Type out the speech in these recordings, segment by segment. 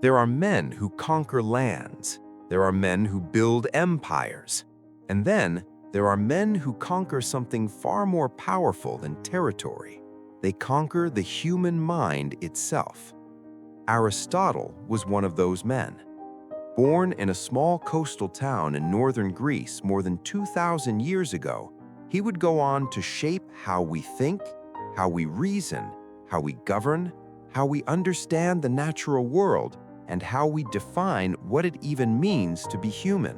There are men who conquer lands. There are men who build empires. And then there are men who conquer something far more powerful than territory. They conquer the human mind itself. Aristotle was one of those men. Born in a small coastal town in northern Greece more than 2,000 years ago, he would go on to shape how we think, how we reason, how we govern, how we understand the natural world, and how we define what it even means to be human.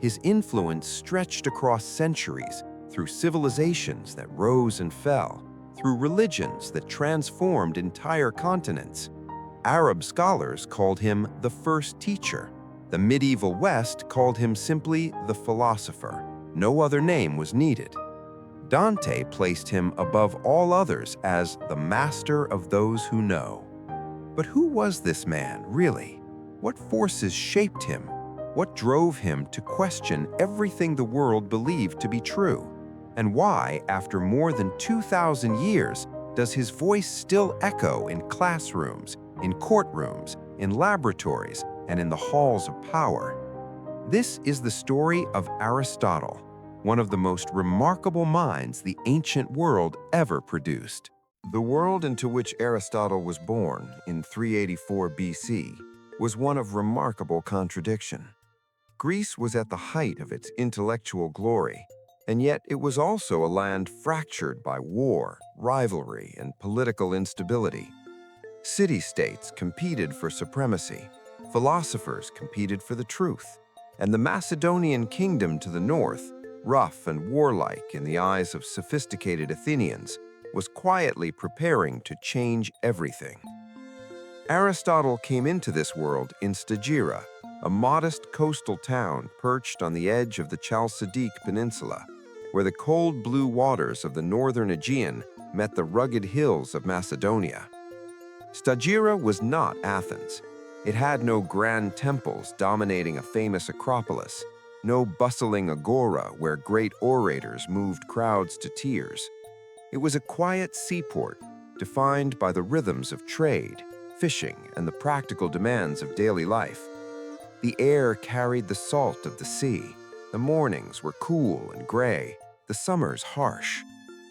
His influence stretched across centuries, through civilizations that rose and fell, through religions that transformed entire continents. Arab scholars called him the first teacher. The medieval West called him simply the philosopher. No other name was needed. Dante placed him above all others as the master of those who know. But who was this man, really? What forces shaped him? What drove him to question everything the world believed to be true? And why, after more than 2,000 years, does his voice still echo in classrooms, in courtrooms, in laboratories, and in the halls of power? This is the story of Aristotle, one of the most remarkable minds the ancient world ever produced. The world into which Aristotle was born in 384 BC was one of remarkable contradiction. Greece was at the height of its intellectual glory, and yet it was also a land fractured by war, rivalry, and political instability. City-states competed for supremacy, philosophers competed for the truth, and the Macedonian kingdom to the north, rough and warlike in the eyes of sophisticated Athenians, was quietly preparing to change everything. Aristotle came into this world in Stagira, a modest coastal town perched on the edge of the Chalcidique Peninsula, where the cold blue waters of the northern Aegean met the rugged hills of Macedonia. Stagira was not Athens. It had no grand temples dominating a famous acropolis, no bustling agora where great orators moved crowds to tears. It was a quiet seaport defined by the rhythms of trade, fishing, and the practical demands of daily life. The air carried the salt of the sea. The mornings were cool and gray, the summers harsh.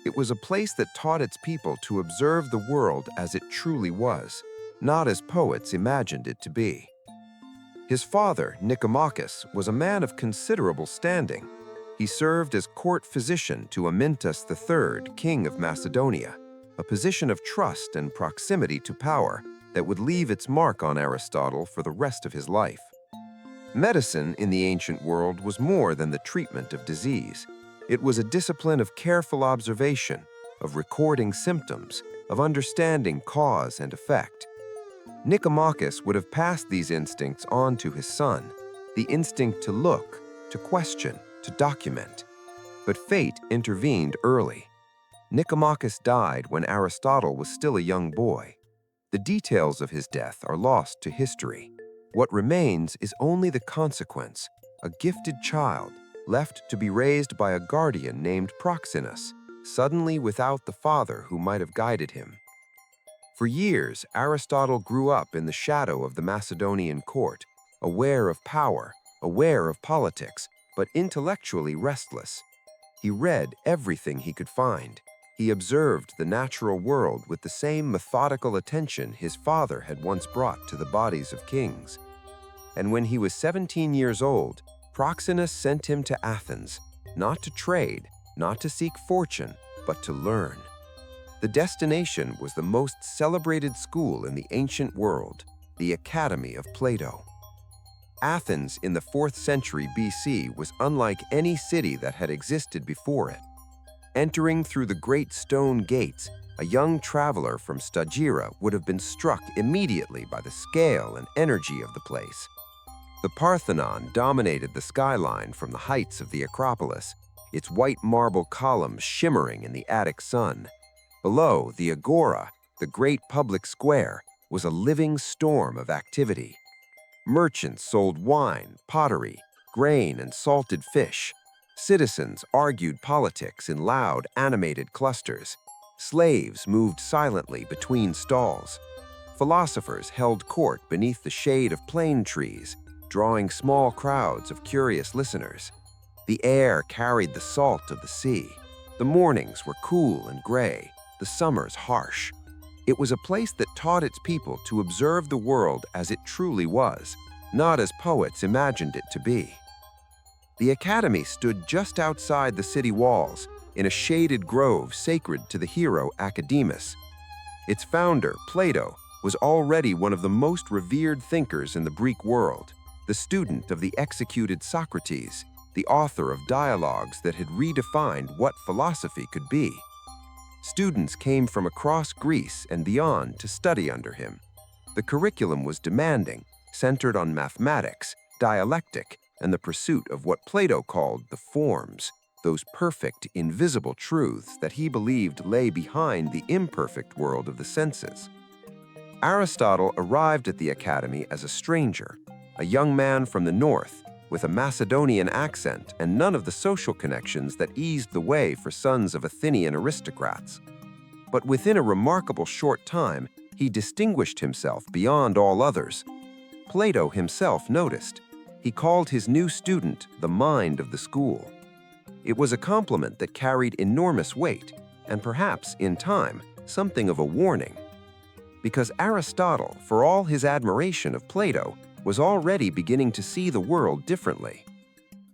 It was a place that taught its people to observe the world as it truly was, not as poets imagined it to be. His father, Nicomachus, was a man of considerable standing. He served as court physician to Amyntas III, king of Macedonia, a position of trust and proximity to power that would leave its mark on Aristotle for the rest of his life. Medicine in the ancient world was more than the treatment of disease. It was a discipline of careful observation, of recording symptoms, of understanding cause and effect. Nicomachus would have passed these instincts on to his son, the instinct to look, to question, to document. But fate intervened early. Nicomachus died when Aristotle was still a young boy. The details of his death are lost to history. What remains is only the consequence, a gifted child, left to be raised by a guardian named Proxenus, suddenly without the father who might have guided him. For years, Aristotle grew up in the shadow of the Macedonian court, aware of power, aware of politics, but intellectually restless. He read everything he could find. He observed the natural world with the same methodical attention his father had once brought to the bodies of kings. And when he was 17 years old, Proxenus sent him to Athens, not to trade, not to seek fortune, but to learn. The destination was the most celebrated school in the ancient world, the Academy of Plato. Athens in the 4th century BC was unlike any city that had existed before it. Entering through the great stone gates, a young traveler from Stagira would have been struck immediately by the scale and energy of the place. The Parthenon dominated the skyline from the heights of the Acropolis, its white marble columns shimmering in the Attic sun. Below, the Agora, the great public square, was a living storm of activity. Merchants sold wine, pottery, grain, and salted fish. Citizens argued politics in loud, animated clusters. Slaves moved silently between stalls. Philosophers held court beneath the shade of plane trees, drawing small crowds of curious listeners. The air carried the salt of the sea. The mornings were cool and gray, the summers harsh. It was a place that taught its people to observe the world as it truly was, not as poets imagined it to be. The academy stood just outside the city walls, in a shaded grove sacred to the hero Academus. Its founder, Plato, was already one of the most revered thinkers in the Greek world, the student of the executed Socrates, the author of dialogues that had redefined what philosophy could be. Students came from across Greece and beyond to study under him. The curriculum was demanding, centered on mathematics, dialectic, and the pursuit of what Plato called the forms, those perfect, invisible truths that he believed lay behind the imperfect world of the senses. Aristotle arrived at the academy as a stranger, a young man from the north, with a Macedonian accent and none of the social connections that eased the way for sons of Athenian aristocrats. But within a remarkable short time, he distinguished himself beyond all others. Plato himself noticed. He called his new student the mind of the school. It was a compliment that carried enormous weight, and perhaps, in time, something of a warning. Because Aristotle, for all his admiration of Plato, was already beginning to see the world differently.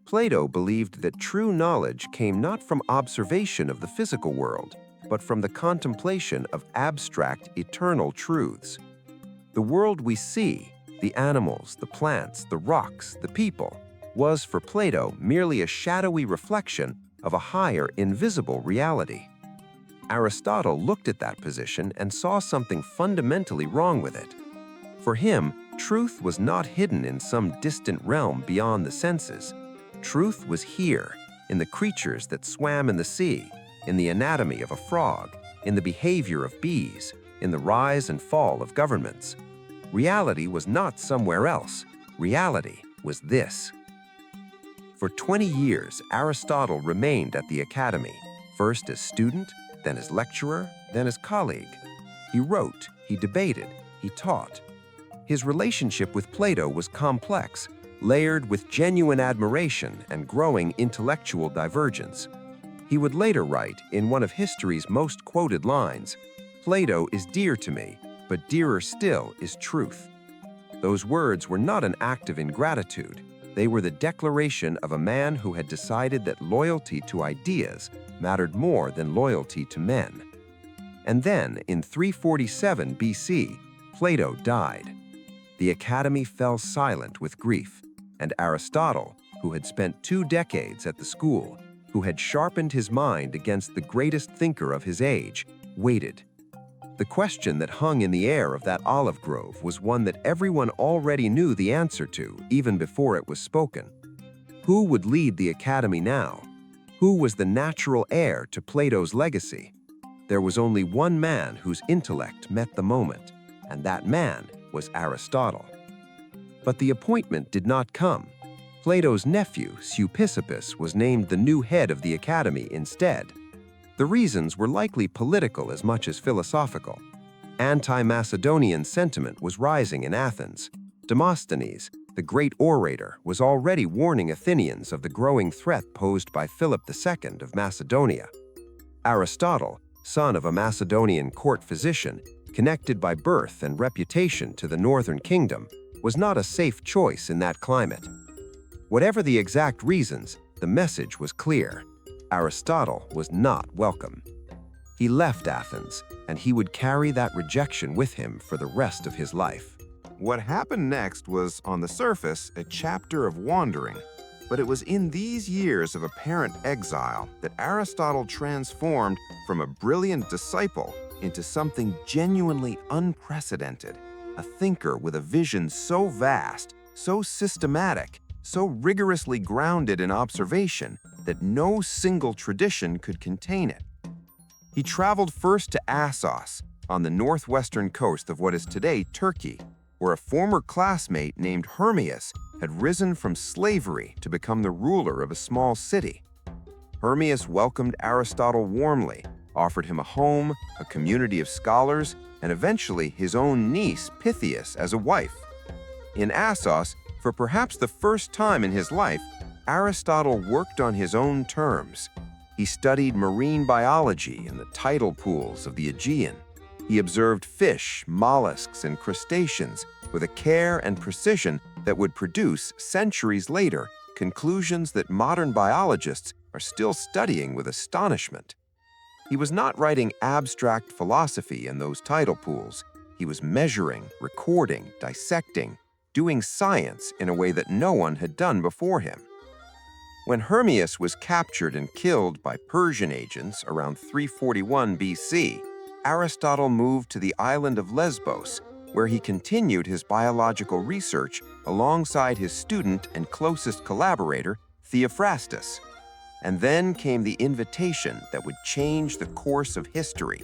Plato believed that true knowledge came not from observation of the physical world, but from the contemplation of abstract, eternal truths. The world we see, the animals, the plants, the rocks, the people, was for Plato merely a shadowy reflection of a higher, invisible reality. Aristotle looked at that position and saw something fundamentally wrong with it. For him, truth was not hidden in some distant realm beyond the senses. Truth was here, in the creatures that swam in the sea, in the anatomy of a frog, in the behavior of bees, in the rise and fall of governments. Reality was not somewhere else. Reality was this. For 20 years, Aristotle remained at the academy, first as student, then as lecturer, then as colleague. He wrote, he debated, he taught. His relationship with Plato was complex, layered with genuine admiration and growing intellectual divergence. He would later write, in one of history's most quoted lines, "Plato is dear to me, but dearer still is truth." Those words were not an act of ingratitude. They were the declaration of a man who had decided that loyalty to ideas mattered more than loyalty to men. And then, in 347 BC, Plato died. The academy fell silent with grief, and Aristotle, who had spent 2 decades at the school, who had sharpened his mind against the greatest thinker of his age, waited. The question that hung in the air of that olive grove was one that everyone already knew the answer to, even before it was spoken. Who would lead the academy now? Who was the natural heir to Plato's legacy? There was only one man whose intellect met the moment, and that man was Aristotle. But the appointment did not come. Plato's nephew, Pseupippus, was named the new head of the academy instead. The reasons were likely political as much as philosophical. Anti-Macedonian sentiment was rising in Athens. Demosthenes, the great orator, was already warning Athenians of the growing threat posed by Philip II of Macedonia. Aristotle, son of a Macedonian court physician, connected by birth and reputation to the northern kingdom, was not a safe choice in that climate. Whatever the exact reasons, the message was clear. Aristotle was not welcome. He left Athens, and he would carry that rejection with him for the rest of his life. What happened next was, on the surface, a chapter of wandering, but it was in these years of apparent exile that Aristotle transformed from a brilliant disciple into something genuinely unprecedented, a thinker with a vision so vast, so systematic, so rigorously grounded in observation that no single tradition could contain it. He traveled first to Assos, on the northwestern coast of what is today Turkey, where a former classmate named Hermias had risen from slavery to become the ruler of a small city. Hermias welcomed Aristotle warmly, offered him a home, a community of scholars, and eventually his own niece Pythias as a wife. In Assos, for perhaps the first time in his life, Aristotle worked on his own terms. He studied marine biology in the tidal pools of the Aegean. He observed fish, mollusks, and crustaceans with a care and precision that would produce, centuries later, conclusions that modern biologists are still studying with astonishment. He was not writing abstract philosophy in those tidal pools. He was measuring, recording, dissecting, doing science in a way that no one had done before him. When Hermias was captured and killed by Persian agents around 341 BC, Aristotle moved to the island of Lesbos, where he continued his biological research alongside his student and closest collaborator, Theophrastus. And then came the invitation that would change the course of history.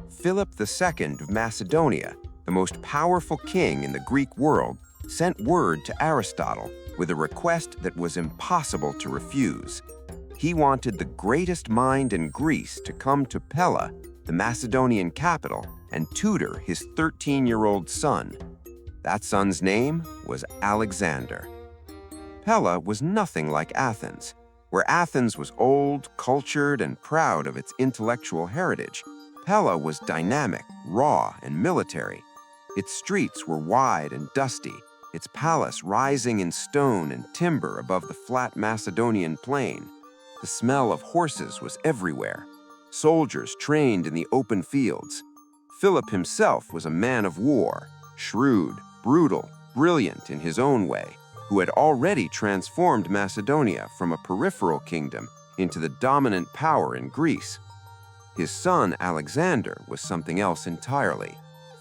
Philip II of Macedonia, the most powerful king in the Greek world, sent word to Aristotle with a request that was impossible to refuse. He wanted the greatest mind in Greece to come to Pella, the Macedonian capital, and tutor his 13-year-old son. That son's name was Alexander. Pella was nothing like Athens. Where Athens was old, cultured, and proud of its intellectual heritage, Pella was dynamic, raw, and military. Its streets were wide and dusty, its palace rising in stone and timber above the flat Macedonian plain. The smell of horses was everywhere. Soldiers trained in the open fields. Philip himself was a man of war, shrewd, brutal, brilliant in his own way, who had already transformed Macedonia from a peripheral kingdom into the dominant power in Greece. His son Alexander was something else entirely,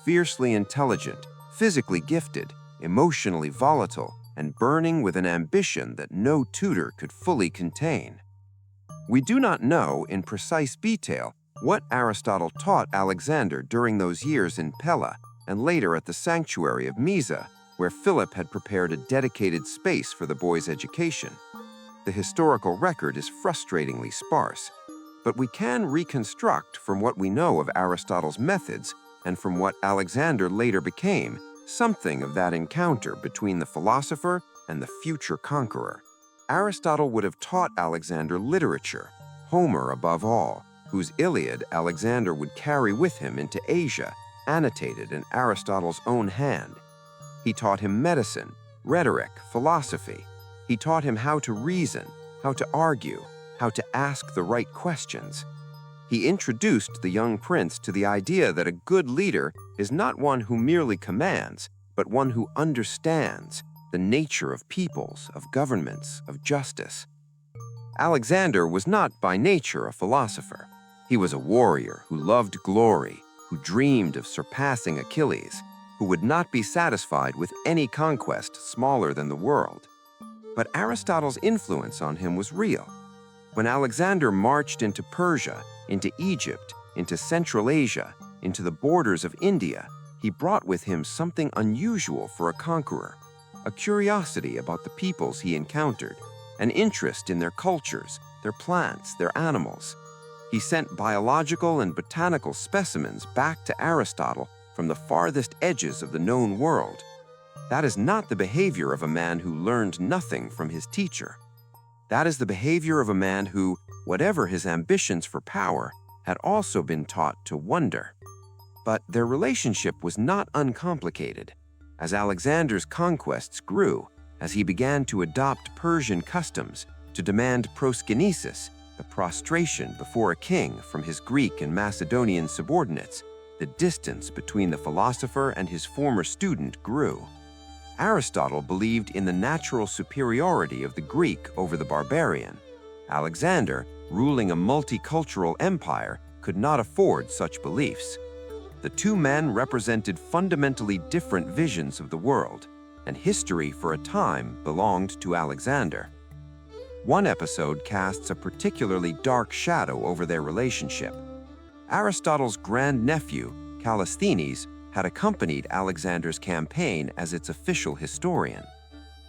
fiercely intelligent, physically gifted, emotionally volatile, and burning with an ambition that no tutor could fully contain. We do not know in precise detail what Aristotle taught Alexander during those years in Pella and later at the sanctuary of Mysa, where Philip had prepared a dedicated space for the boy's education. The historical record is frustratingly sparse, but we can reconstruct from what we know of Aristotle's methods and from what Alexander later became something of that encounter between the philosopher and the future conqueror. Aristotle would have taught Alexander literature, Homer above all, whose Iliad Alexander would carry with him into Asia, annotated in Aristotle's own hand. He taught him medicine, rhetoric, philosophy. He taught him how to reason, how to argue, how to ask the right questions. He introduced the young prince to the idea that a good leader is not one who merely commands, but one who understands the nature of peoples, of governments, of justice. Alexander was not by nature a philosopher. He was a warrior who loved glory, who dreamed of surpassing Achilles, who would not be satisfied with any conquest smaller than the world. But Aristotle's influence on him was real. When Alexander marched into Persia, into Egypt, into Central Asia, into the borders of India, he brought with him something unusual for a conqueror, a curiosity about the peoples he encountered, an interest in their cultures, their plants, their animals. He sent biological and botanical specimens back to Aristotle from the farthest edges of the known world. That is not the behavior of a man who learned nothing from his teacher. That is the behavior of a man who, whatever his ambitions for power, had also been taught to wonder. But their relationship was not uncomplicated. As Alexander's conquests grew, as he began to adopt Persian customs, to demand proskynesis, the prostration before a king from his Greek and Macedonian subordinates, the distance between the philosopher and his former student grew. Aristotle believed in the natural superiority of the Greek over the barbarian. Alexander, ruling a multicultural empire, could not afford such beliefs. The two men represented fundamentally different visions of the world, and history for a time belonged to Alexander. One episode casts a particularly dark shadow over their relationship. Aristotle's grandnephew, Callisthenes, had accompanied Alexander's campaign as its official historian.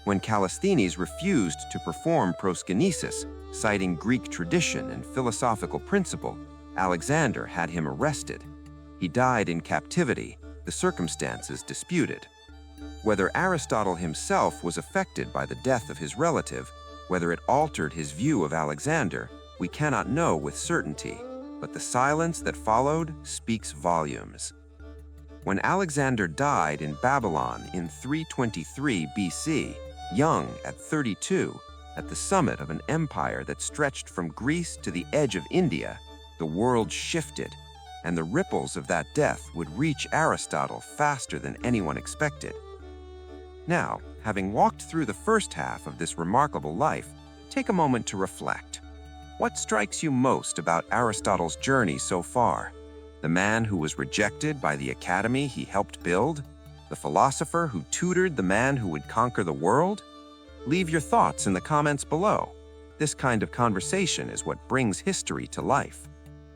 When Callisthenes refused to perform proskynesis, citing Greek tradition and philosophical principle, Alexander had him arrested. He died in captivity, the circumstances disputed. Whether Aristotle himself was affected by the death of his relative, whether it altered his view of Alexander, we cannot know with certainty, but the silence that followed speaks volumes. When Alexander died in Babylon in 323 BC, young at 32, at the summit of an empire that stretched from Greece to the edge of India, the world shifted, and the ripples of that death would reach Aristotle faster than anyone expected. Now, having walked through the first half of this remarkable life, take a moment to reflect. What strikes you most about Aristotle's journey so far? The man who was rejected by the academy he helped build? The philosopher who tutored the man who would conquer the world? Leave your thoughts in the comments below. This kind of conversation is what brings history to life.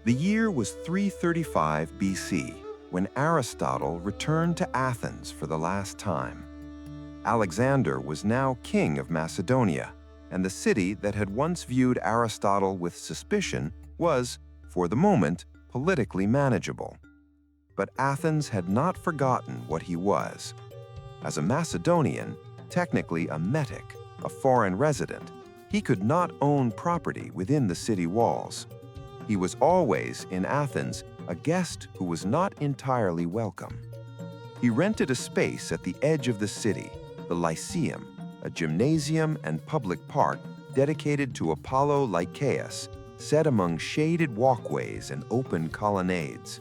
The year was 335 BC, when Aristotle returned to Athens for the last time. Alexander was now king of Macedonia, and the city that had once viewed Aristotle with suspicion was, for the moment, politically manageable. But Athens had not forgotten what he was. As a Macedonian, technically a metic, a foreign resident, he could not own property within the city walls. He was always, in Athens, a guest who was not entirely welcome. He rented a space at the edge of the city, the Lyceum, a gymnasium and public park dedicated to Apollo Lycaeus, set among shaded walkways and open colonnades.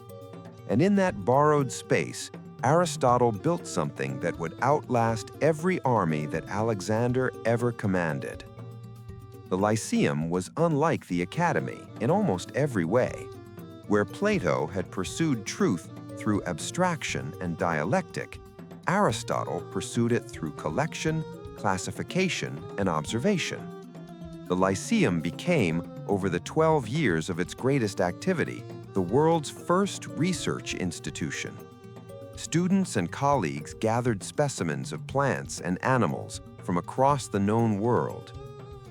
And in that borrowed space, Aristotle built something that would outlast every army that Alexander ever commanded. The Lyceum was unlike the Academy in almost every way. Where Plato had pursued truth through abstraction and dialectic, Aristotle pursued it through collection, classification, and observation. The Lyceum became, over the 12 years of its greatest activity, the world's first research institution. Students and colleagues gathered specimens of plants and animals from across the known world.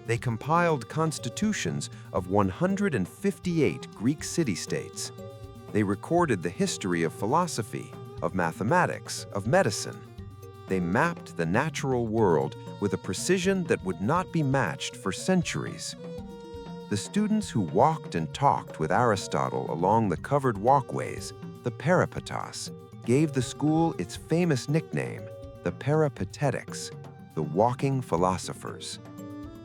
They compiled constitutions of 158 Greek city-states. They recorded the history of philosophy, of mathematics, of medicine. They mapped the natural world with a precision that would not be matched for centuries. The students who walked and talked with Aristotle along the covered walkways, the peripatos, gave the school its famous nickname, the Peripatetics, the walking philosophers.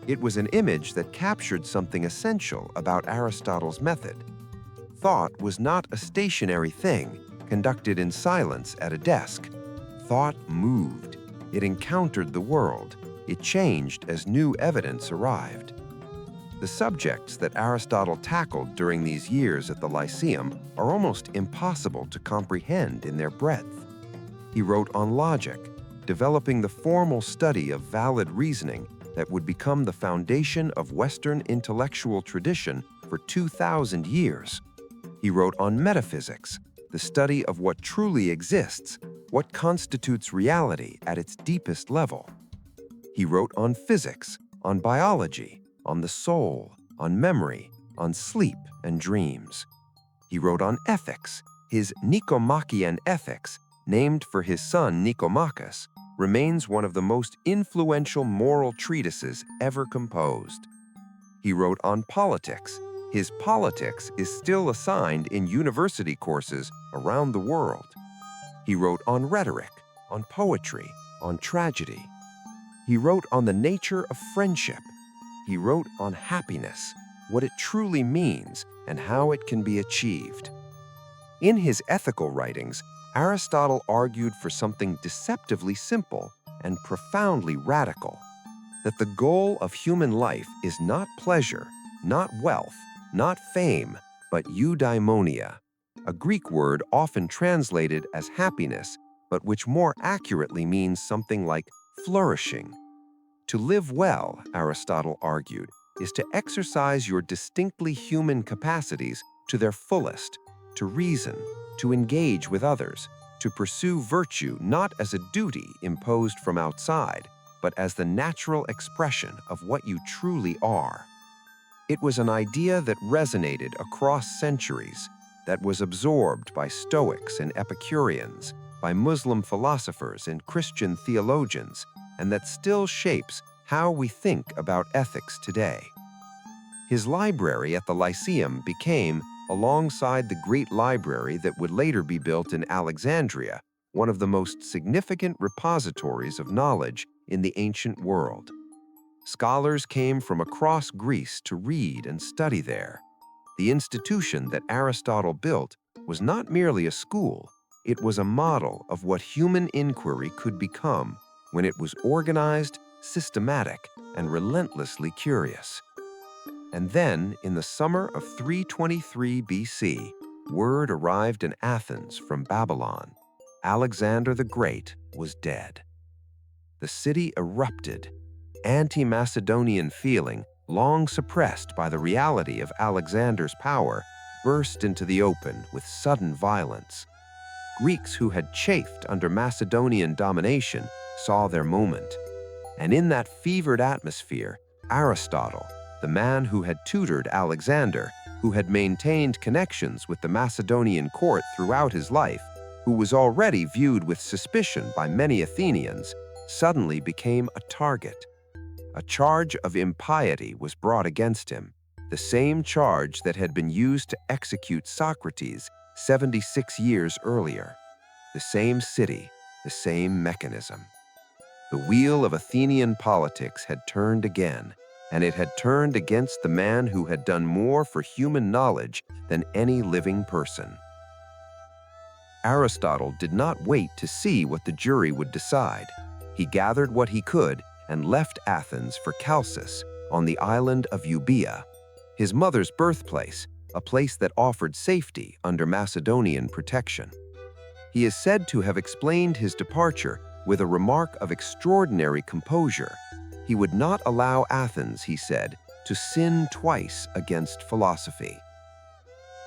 It was an image that captured something essential about Aristotle's method. Thought was not a stationary thing, conducted in silence at a desk. Thought moved. It encountered the world. It changed as new evidence arrived. The subjects that Aristotle tackled during these years at the Lyceum are almost impossible to comprehend in their breadth. He wrote on logic, developing the formal study of valid reasoning that would become the foundation of Western intellectual tradition for 2,000 years. He wrote on metaphysics, the study of what truly exists, what constitutes reality at its deepest level. He wrote on physics, on biology, on the soul, on memory, on sleep and dreams. He wrote on ethics. His Nicomachean Ethics, named for his son Nicomachus, remains one of the most influential moral treatises ever composed. He wrote on politics. His Politics is still assigned in university courses around the world. He wrote on rhetoric, on poetry, on tragedy. He wrote on the nature of friendship. He wrote on happiness, what it truly means and how it can be achieved. In his ethical writings, Aristotle argued for something deceptively simple and profoundly radical, that the goal of human life is not pleasure, not wealth, not fame, but eudaimonia, a Greek word often translated as happiness, but which more accurately means something like flourishing. To live well, Aristotle argued, is to exercise your distinctly human capacities to their fullest, to reason, to engage with others, to pursue virtue not as a duty imposed from outside, but as the natural expression of what you truly are. It was an idea that resonated across centuries, that was absorbed by Stoics and Epicureans, by Muslim philosophers and Christian theologians, and that still shapes how we think about ethics today. His library at the Lyceum became, alongside the great library that would later be built in Alexandria, one of the most significant repositories of knowledge in the ancient world. Scholars came from across Greece to read and study there. The institution that Aristotle built was not merely a school, it was a model of what human inquiry could become when it was organized, systematic, and relentlessly curious. And then, in the summer of 323 BC, word arrived in Athens from Babylon. Alexander the Great was dead. The city erupted. Anti-Macedonian feeling, long suppressed by the reality of Alexander's power, burst into the open with sudden violence. Greeks who had chafed under Macedonian domination saw their moment. And in that fevered atmosphere, Aristotle, the man who had tutored Alexander, who had maintained connections with the Macedonian court throughout his life, who was already viewed with suspicion by many Athenians, suddenly became a target. A charge of impiety was brought against him, the same charge that had been used to execute Socrates 76 years earlier. The same city, the same mechanism. The wheel of Athenian politics had turned again, and it had turned against the man who had done more for human knowledge than any living person. Aristotle did not wait to see what the jury would decide. He gathered what he could and left Athens for Chalcis, on the island of Euboea, his mother's birthplace, a place that offered safety under Macedonian protection. He is said to have explained his departure with a remark of extraordinary composure. He would not allow Athens, he said, to sin twice against philosophy.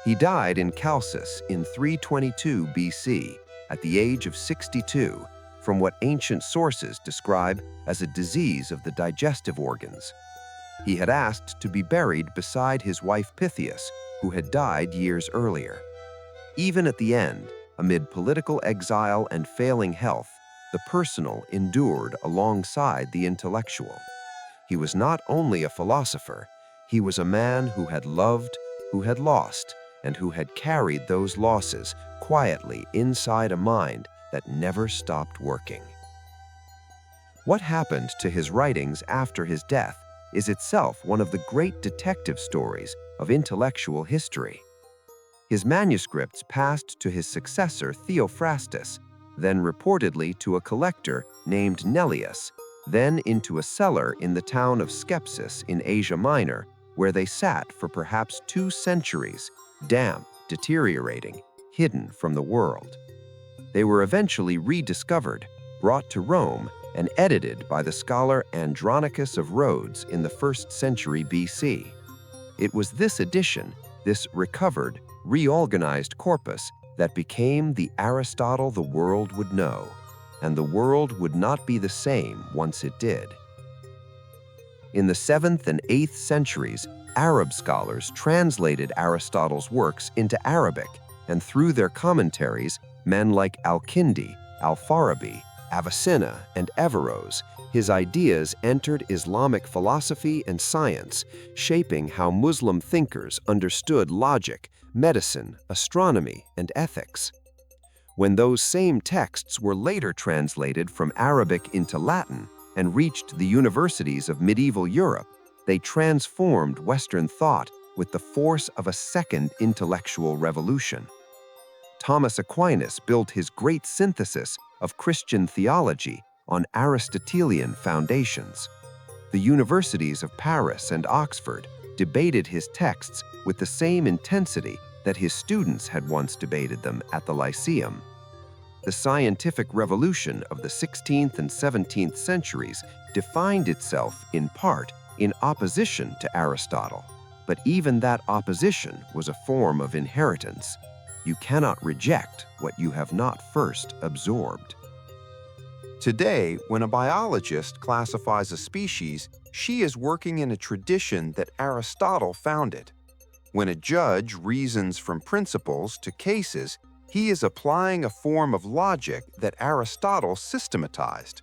He died in Chalcis in 322 BC, at the age of 62, from what ancient sources describe as a disease of the digestive organs. He had asked to be buried beside his wife Pythias, who had died years earlier. Even at the end, amid political exile and failing health, the personal endured alongside the intellectual. He was not only a philosopher, he was a man who had loved, who had lost, and who had carried those losses quietly inside a mind that never stopped working. What happened to his writings after his death is itself one of the great detective stories of intellectual history. His manuscripts passed to his successor Theophrastus, then reportedly to a collector named Nellius, then into a cellar in the town of Skepsis in Asia Minor, where they sat for perhaps 2 centuries, damp, deteriorating, hidden from the world. They were eventually rediscovered, brought to Rome, and edited by the scholar Andronicus of Rhodes in the 1st century BC. It was this edition, this recovered, reorganized corpus, that became the Aristotle the world would know, and the world would not be the same once it did. In the 7th and 8th centuries, Arab scholars translated Aristotle's works into Arabic, and through their commentaries, men like Al-Kindi, Al-Farabi, Avicenna, and Averroes, his ideas entered Islamic philosophy and science, shaping how Muslim thinkers understood logic, medicine, astronomy, and ethics. When those same texts were later translated from Arabic into Latin and reached the universities of medieval Europe, they transformed Western thought with the force of a second intellectual revolution. Thomas Aquinas built his great synthesis of Christian theology on Aristotelian foundations. The universities of Paris and Oxford debated his texts with the same intensity that his students had once debated them at the Lyceum. The scientific revolution of the 16th and 17th centuries defined itself, in part, in opposition to Aristotle. But even that opposition was a form of inheritance. You cannot reject what you have not first absorbed. Today, when a biologist classifies a species, she is working in a tradition that Aristotle founded. When a judge reasons from principles to cases, he is applying a form of logic that Aristotle systematized.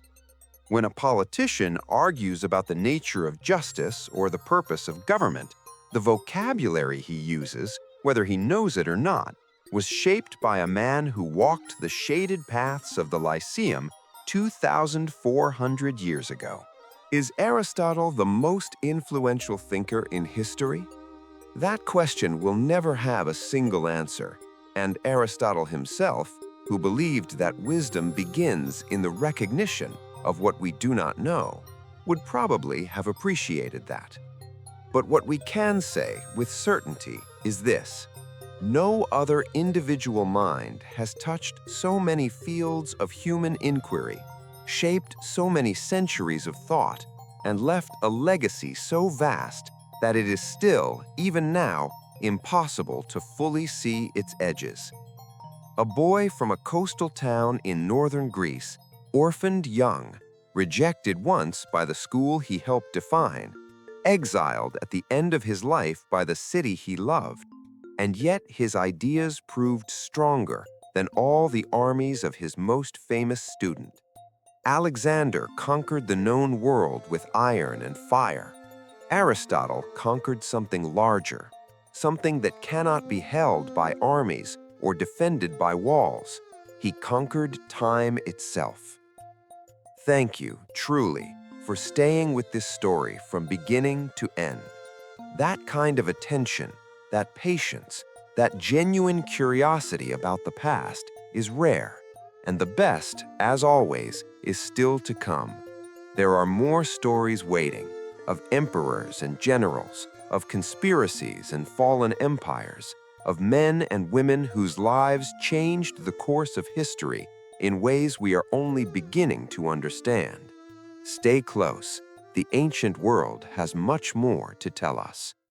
When a politician argues about the nature of justice or the purpose of government, the vocabulary he uses, whether he knows it or not, was shaped by a man who walked the shaded paths of the Lyceum 2,400 years ago. Is Aristotle the most influential thinker in history? That question will never have a single answer, and Aristotle himself, who believed that wisdom begins in the recognition of what we do not know, would probably have appreciated that. But what we can say with certainty is this: no other individual mind has touched so many fields of human inquiry, shaped so many centuries of thought, and left a legacy so vast that it is still, even now, impossible to fully see its edges. A boy from a coastal town in northern Greece, orphaned young, rejected once by the school he helped define, exiled at the end of his life by the city he loved, and yet his ideas proved stronger than all the armies of his most famous student. Alexander conquered the known world with iron and fire. Aristotle conquered something larger, something that cannot be held by armies or defended by walls. He conquered time itself. Thank you, truly, for staying with this story from beginning to end. That kind of attention, that patience, that genuine curiosity about the past is rare, and the best, as always, is still to come. There are more stories waiting, of emperors and generals, of conspiracies and fallen empires, of men and women whose lives changed the course of history in ways we are only beginning to understand. Stay close. The ancient world has much more to tell us.